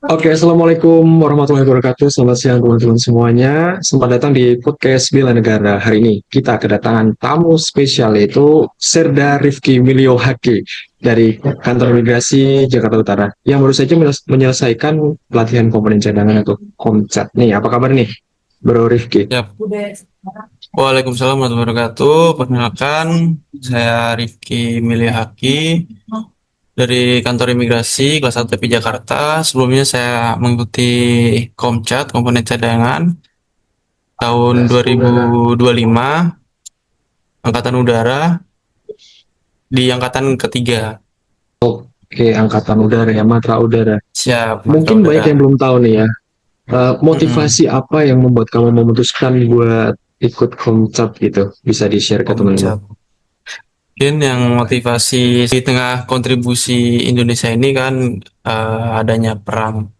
Oke, Assalamualaikum warahmatullahi wabarakatuh. Selamat siang teman-teman semuanya. Selamat datang di podcast Bela Negara. Hari ini kita kedatangan tamu spesial yaitu Serda Rifki Milio Haki dari Kantor Imigrasi Jakarta Utara yang baru saja menyelesaikan pelatihan komponen cadangan atau Komcat. Nih, apa kabar nih, Bro Rifki? Ya, Waalaikumsalam warahmatullahi wabarakatuh. Perkenalkan, saya Rifki Milihaki dari Kantor Imigrasi kelas 1 TP Jakarta. Sebelumnya saya mengikuti Komcat, komponen cadangan, tahun 2025, Angkatan Udara, di Angkatan ketiga. Oke, Angkatan Udara ya, Matra Udara. Siap, Matra Mungkin banyak Udara. yang belum tahu nih ya, Mm-mm, motivasi apa yang membuat kamu memutuskan buat ikut Komcat gitu? Bisa di-share ke teman-teman. Komcat. Mungkin yang motivasi di tengah kontribusi Indonesia ini kan adanya perang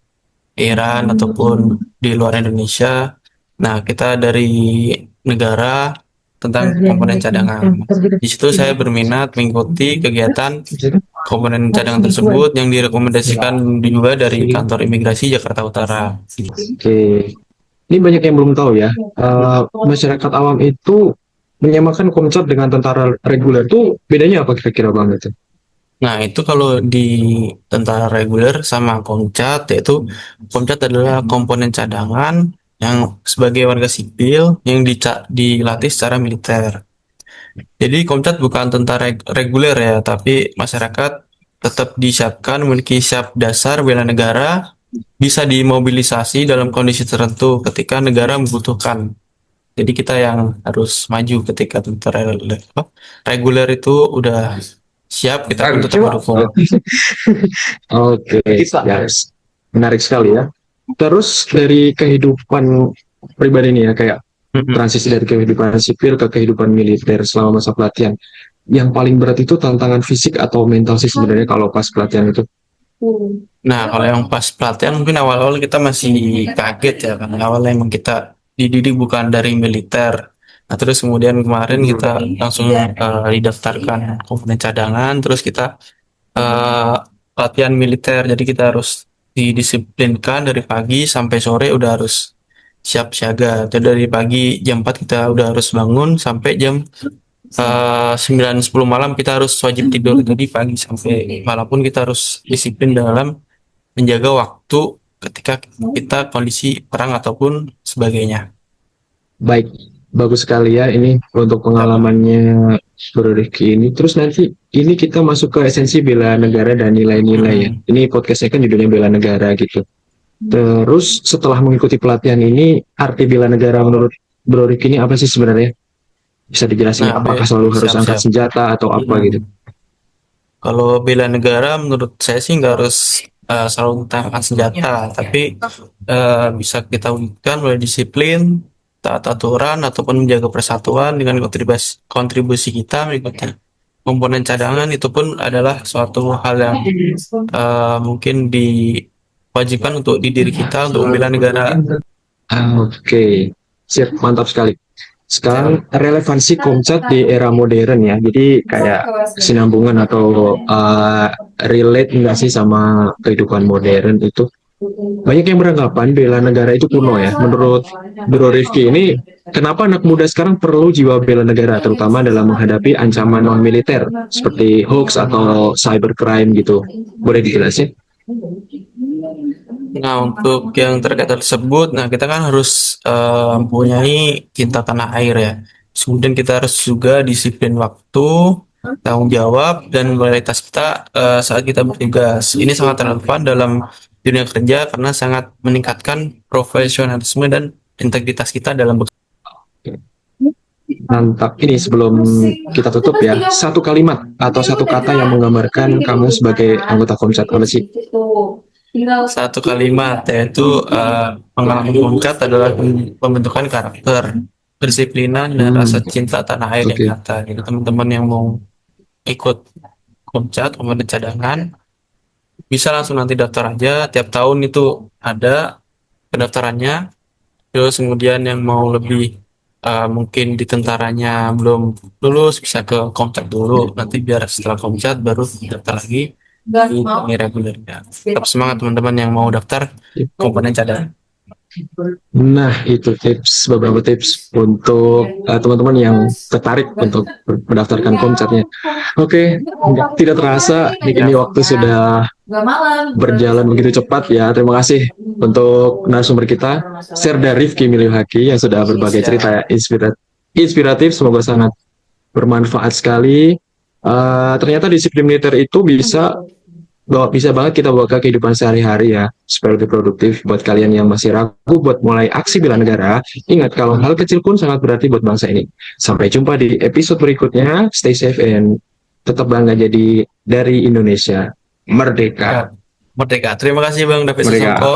Iran ataupun di luar Indonesia. Nah, kita dari negara tentang komponen cadangan. Di situ saya berminat mengikuti kegiatan komponen cadangan tersebut yang direkomendasikan juga dari kantor imigrasi Jakarta Utara. Oke, ini banyak yang belum tahu ya. Masyarakat awam itu menyamakan Komcat dengan tentara reguler itu bedanya apa kira-kira bang itu? Nah, itu kalau di tentara reguler sama Komcat, yaitu Komcat adalah komponen cadangan yang sebagai warga sipil yang dilatih secara militer. Jadi Komcat bukan tentara reguler ya, tapi masyarakat tetap disiapkan memiliki siap dasar bela negara, bisa dimobilisasi dalam kondisi tertentu ketika negara membutuhkan. Jadi kita yang harus maju ketika tentara reguler itu udah siap, kita pun tetap mendukung. Oke, yes. Menarik sekali ya. Terus dari kehidupan pribadi nih ya, kayak Mm-mm. transisi dari kehidupan sipil ke kehidupan militer selama masa pelatihan. Yang paling berat itu tantangan fisik atau mental sih sebenarnya kalau pas pelatihan itu. Nah, kalau yang pas pelatihan mungkin awal-awal kita masih kaget ya, karena awalnya emang kita dididik bukan dari militer. Nah, terus kemudian kemarin kita langsung didaftarkan komponen cadangan, terus kita eh, latihan militer. Jadi kita harus didisiplinkan dari pagi sampai sore udah harus siap siaga. Jadi dari pagi jam 4 kita udah harus bangun sampai jam 9-10 malam kita harus wajib tidur. Jadi pagi sampai malam pun kita harus disiplin dalam menjaga waktu ketika kita kondisi perang ataupun sebagainya. Baik, bagus sekali ya ini untuk Ya. pengalamannya Bro Rifki ini. Terus nanti ini kita masuk ke esensi bela negara dan nilai-nilai ya. Mm-mm. Ini podcastnya kan judulnya bela negara gitu. Terus setelah mengikuti pelatihan ini, arti bela negara menurut Bro Rifki ini apa sih sebenarnya? Bisa dijelasin Nah, nggak? Apakah selalu harus angkat siap-siap. senjata atau apa gitu? Mm-mm. Kalau bela negara menurut saya sih nggak harus selalu tentang angkat senjata, tapi bisa kita wujudkan melalui disiplin, taat aturan, ataupun menjaga persatuan dengan kontribusi kita mengikuti komponen cadangan itu pun adalah suatu hal yang mungkin diwajibkan untuk di diri kita untuk membela negara. Oke, siap, mantap sekali. Siap. Sekarang relevansi Komcat di era modern ya. Jadi kayak kesinambungan atau relate nggak sih sama kehidupan modern itu? Banyak yang beranggapan bela negara itu kuno ya. Menurut Bro Rifki ini, kenapa anak muda sekarang perlu jiwa bela negara, terutama dalam menghadapi ancaman non-militer seperti hoax atau cybercrime gitu? Boleh dijelasin? Nah, untuk yang terkait hal tersebut, nah kita kan harus mempunyai cinta tanah air ya. Kemudian kita harus juga disiplin waktu, tanggung jawab, dan loyalitas kita saat kita bertugas. Ini sangat relevan dalam dunia kerja karena sangat meningkatkan profesionalisme dan integritas kita dalam bekerja. Mantap. Ini sebelum kita tutup ya, satu kalimat atau satu kata yang menggambarkan kamu sebagai anggota Komcat apa sih? Satu kalimat yaitu pengalaman puncak adalah pembentukan karakter, kedisiplinan, dan Hmm, rasa cinta tanah air yang oke. nyata. Jadi teman-teman yang mau ikut Komcat, komponen cadangan, bisa langsung nanti daftar aja. Tiap tahun itu ada pendaftarannya. Terus kemudian yang mau lebih mungkin di tentaranya belum lulus, bisa ke Komcat dulu. Nanti biar setelah Komcat baru daftar lagi. ini reguler ya. Tetap semangat teman-teman yang mau daftar komponen cadangan. Nah, itu beberapa tips untuk teman-teman yang tertarik untuk mendaftarkan komcatnya. Oke, tidak terasa ini waktu sudah berjalan begitu cepat ya. Terima kasih untuk narasumber kita, Serda Rifki Miliuhaki yang sudah berbagi cerita inspiratif, semoga sangat bermanfaat sekali. Ternyata disiplin militer itu bisa banget kita bawa ke kehidupan sehari-hari ya, supaya lebih produktif. Buat kalian yang masih ragu buat mulai aksi bela negara, ingat kalau hal kecil pun sangat berarti buat bangsa ini. Sampai jumpa di episode berikutnya. Stay safe and tetap bangga jadi dari Indonesia. Merdeka. Merdeka. Terima kasih Bang David Merdeka. Sasongko.